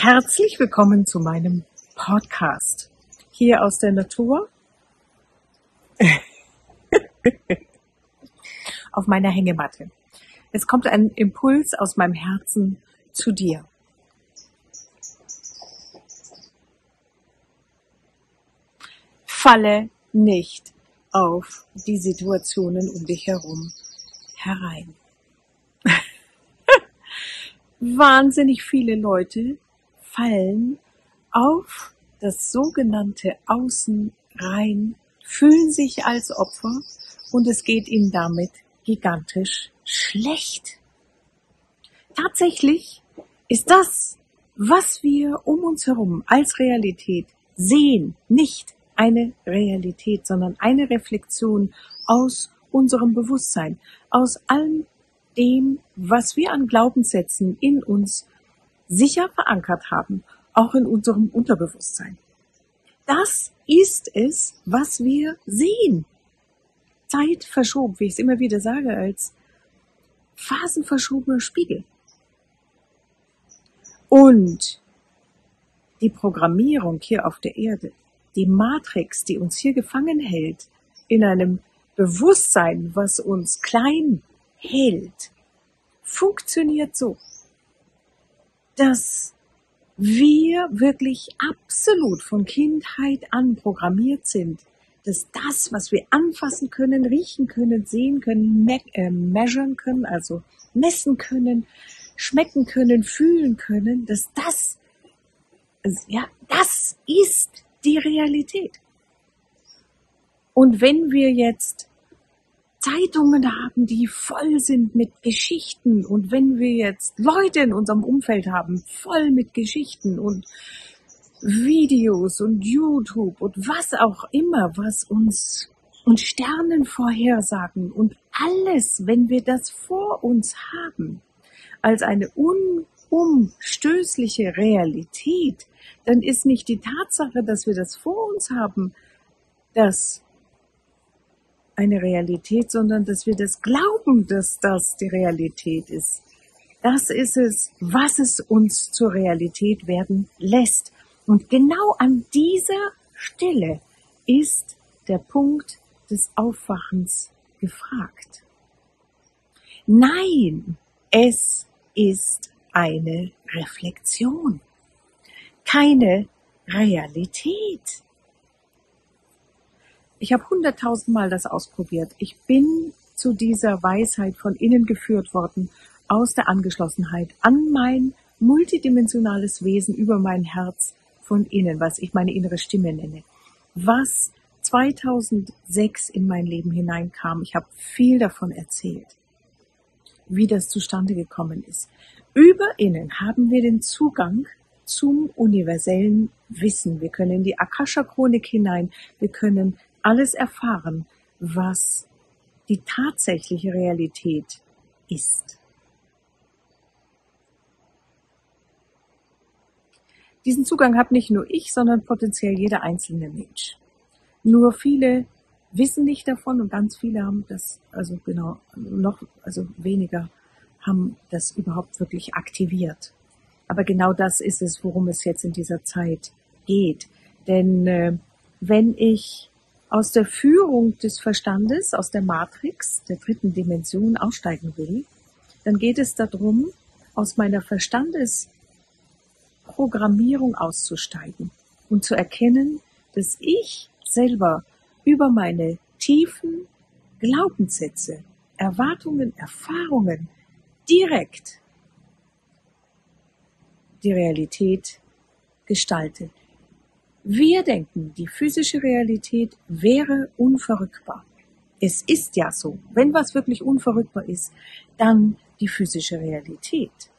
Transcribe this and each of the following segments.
Herzlich willkommen zu meinem Podcast. Hier aus der Natur, auf meiner Hängematte. Es kommt ein Impuls aus meinem Herzen zu dir. Falle nicht auf die Situationen um dich herum herein. Wahnsinnig viele Leute fallen auf das sogenannte Außen rein, fühlen sich als Opfer und es geht ihnen damit gigantisch schlecht. Tatsächlich ist das, was wir um uns herum als Realität sehen, nicht eine Realität, sondern eine Reflexion aus unserem Bewusstsein, aus allem dem, was wir an Glaubenssätzen in uns sicher verankert haben, auch in unserem Unterbewusstsein. Das ist es, was wir sehen. Zeit verschoben, wie ich es immer wieder sage, als phasenverschobener Spiegel. Und die Programmierung hier auf der Erde, die Matrix, die uns hier gefangen hält, in einem Bewusstsein, was uns klein hält, funktioniert so, dass wir wirklich absolut von Kindheit an programmiert sind, dass das, was wir anfassen können, riechen können, sehen können, measuren können, also messen können, schmecken können, fühlen können, dass das ist die Realität. Und wenn wir jetzt Zeitungen haben, die voll sind mit Geschichten und wenn wir jetzt Leute in unserem Umfeld haben, voll mit Geschichten und Videos und YouTube und was auch immer, was uns und Sternen vorhersagen und alles, wenn wir das vor uns haben, als eine unumstößliche Realität, dann ist nicht die Tatsache, dass wir das vor uns haben, das eine Realität, sondern dass wir das glauben, dass das die Realität ist. Das ist es, was es uns zur Realität werden lässt. Und genau an dieser Stelle ist der Punkt des Aufwachens gefragt. Nein, es ist eine Reflexion, keine Realität. Ich habe 100.000 Mal das ausprobiert. Ich bin zu dieser Weisheit von innen geführt worden, aus der Angeschlossenheit an mein multidimensionales Wesen über mein Herz von innen, was ich meine innere Stimme nenne. Was 2006 in mein Leben hineinkam, ich habe viel davon erzählt, wie das zustande gekommen ist. Über innen haben wir den Zugang zum universellen Wissen. Wir können in die Akasha-Chronik hinein, wir können alles erfahren, was die tatsächliche Realität ist. Diesen Zugang habe nicht nur ich, sondern potenziell jeder einzelne Mensch. Nur viele wissen nicht davon und ganz viele haben das, weniger haben das überhaupt wirklich aktiviert. Aber genau das ist es, worum es jetzt in dieser Zeit geht. Denn wenn ich aus der Führung des Verstandes, aus der Matrix, der dritten Dimension aussteigen will, dann geht es darum, aus meiner Verstandesprogrammierung auszusteigen und zu erkennen, dass ich selber über meine tiefen Glaubenssätze, Erwartungen, Erfahrungen direkt die Realität gestalte. Wir denken, die physische Realität wäre unverrückbar. Es ist ja so. Wenn was wirklich unverrückbar ist, dann die physische Realität.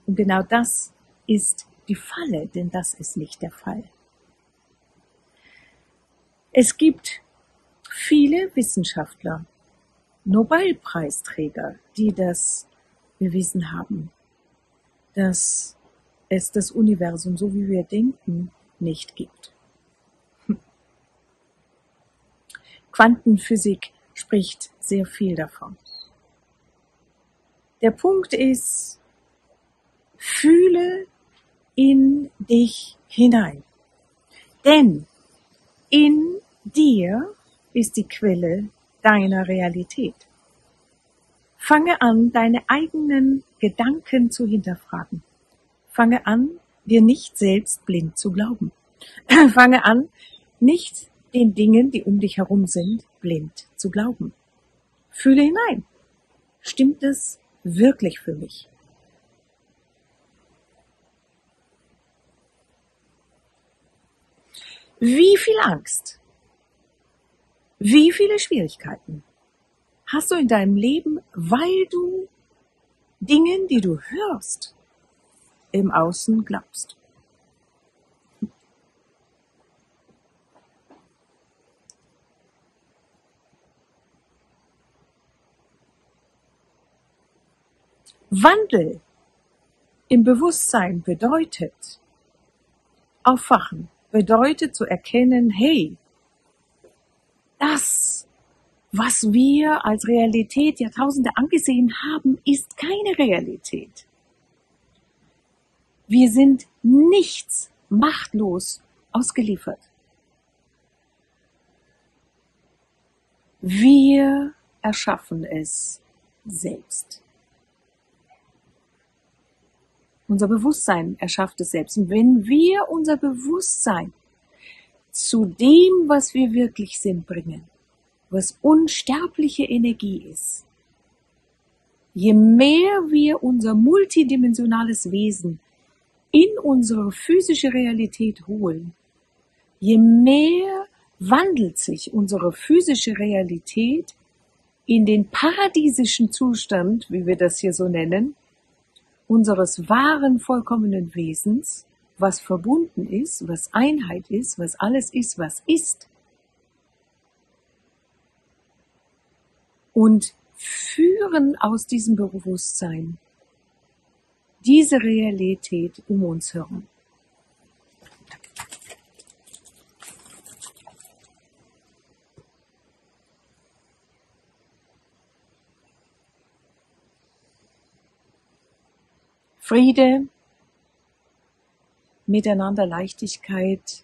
Und genau das ist die Falle, denn das ist nicht der Fall. Es gibt viele Wissenschaftler, Nobelpreisträger, die das bewiesen haben, dass es das Universum, so wie wir denken, nicht gibt. Quantenphysik spricht sehr viel davon. Der Punkt ist, fühle in dich hinein. Denn in dir ist die Quelle deiner Realität. Fange an, deine eigenen Gedanken zu hinterfragen. Fange an, dir nicht selbst blind zu glauben. Fange an, nicht den Dingen, die um dich herum sind, blind zu glauben. Fühle hinein. Stimmt es wirklich für mich? Wie viel Angst, wie viele Schwierigkeiten hast du in deinem Leben, weil du Dingen, die du hörst, im Außen glaubst? Wandel im Bewusstsein bedeutet aufwachen, bedeutet zu erkennen, hey, das, was wir als Realität Jahrtausende angesehen haben, ist keine Realität. Wir sind nichts machtlos ausgeliefert. Wir erschaffen es selbst. Unser Bewusstsein erschafft es selbst. Und wenn wir unser Bewusstsein zu dem, was wir wirklich sind, bringen, was unsterbliche Energie ist, je mehr wir unser multidimensionales Wesen in unsere physische Realität holen, je mehr wandelt sich unsere physische Realität in den paradiesischen Zustand, wie wir das hier so nennen, unseres wahren, vollkommenen Wesens, was verbunden ist, was Einheit ist, was alles ist, was ist. Und führen aus diesem Bewusstsein diese Realität um uns herum. Friede, Miteinander, Leichtigkeit,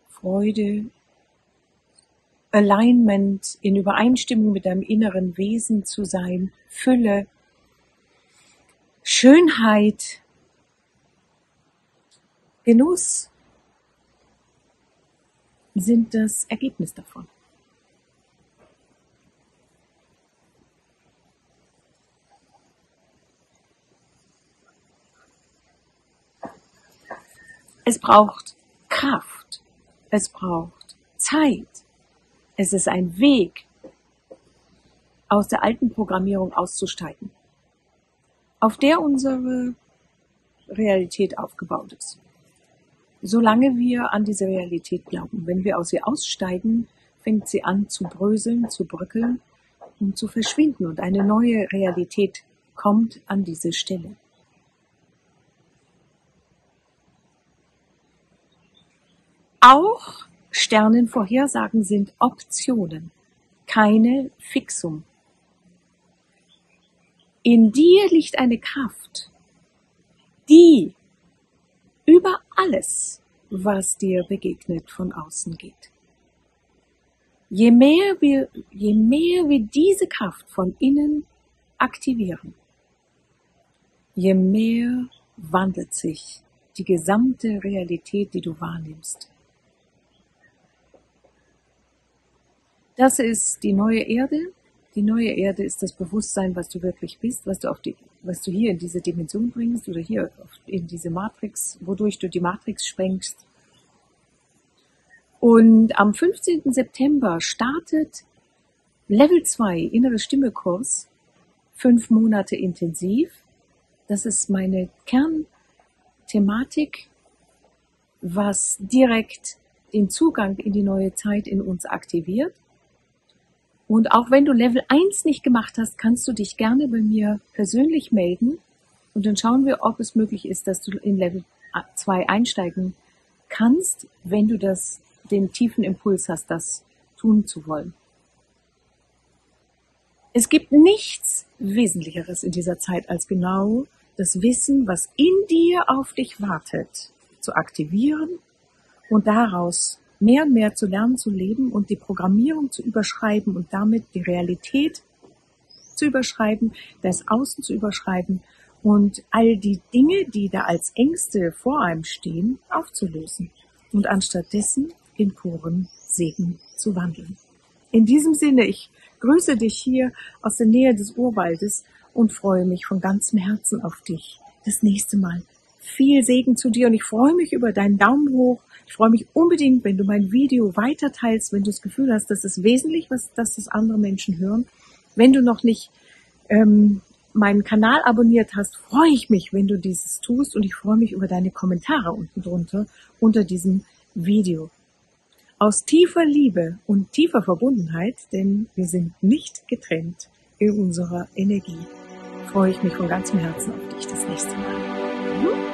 Freude, Alignment, in Übereinstimmung mit deinem inneren Wesen zu sein, Fülle, Schönheit, Genuss sind das Ergebnis davon. Es braucht Kraft, es braucht Zeit, es ist ein Weg, aus der alten Programmierung auszusteigen, auf der unsere Realität aufgebaut ist. Solange wir an diese Realität glauben, wenn wir aus ihr aussteigen, fängt sie an zu bröseln, zu bröckeln und zu verschwinden und eine neue Realität kommt an diese Stelle. Auch Sternenvorhersagen sind Optionen, keine Fixum. In dir liegt eine Kraft, die über alles, was dir begegnet, von außen geht. Je mehr wir diese Kraft von innen aktivieren, je mehr wandelt sich die gesamte Realität, die du wahrnimmst. Das ist die neue Erde. Die neue Erde ist das Bewusstsein, was du wirklich bist, was du hier in diese Dimension bringst oder hier in diese Matrix, wodurch du die Matrix sprengst. Und am 15. September startet Level 2 Innere Stimme Kurs, 5 Monate intensiv. Das ist meine Kernthematik, was direkt den Zugang in die neue Zeit in uns aktiviert. Und auch wenn du Level 1 nicht gemacht hast, kannst du dich gerne bei mir persönlich melden und dann schauen wir, ob es möglich ist, dass du in Level 2 einsteigen kannst, wenn du den tiefen Impuls hast, das tun zu wollen. Es gibt nichts Wesentlicheres in dieser Zeit, als genau das Wissen, was in dir auf dich wartet, zu aktivieren und daraus mehr und mehr zu lernen, zu leben und die Programmierung zu überschreiben und damit die Realität zu überschreiben, das Außen zu überschreiben und all die Dinge, die da als Ängste vor einem stehen, aufzulösen und anstattdessen in puren Segen zu wandeln. In diesem Sinne, ich grüße dich hier aus der Nähe des Urwaldes und freue mich von ganzem Herzen auf dich. Das nächste Mal. Viel Segen zu dir und ich freue mich über deinen Daumen hoch. Ich freue mich unbedingt, wenn du mein Video weiter teilst, wenn du das Gefühl hast, das ist wesentlich, dass das andere Menschen hören. Wenn du noch nicht meinen Kanal abonniert hast, freue ich mich, wenn du dieses tust und ich freue mich über deine Kommentare unten drunter unter diesem Video. Aus tiefer Liebe und tiefer Verbundenheit, denn wir sind nicht getrennt in unserer Energie, freue ich mich von ganzem Herzen auf dich das nächste Mal.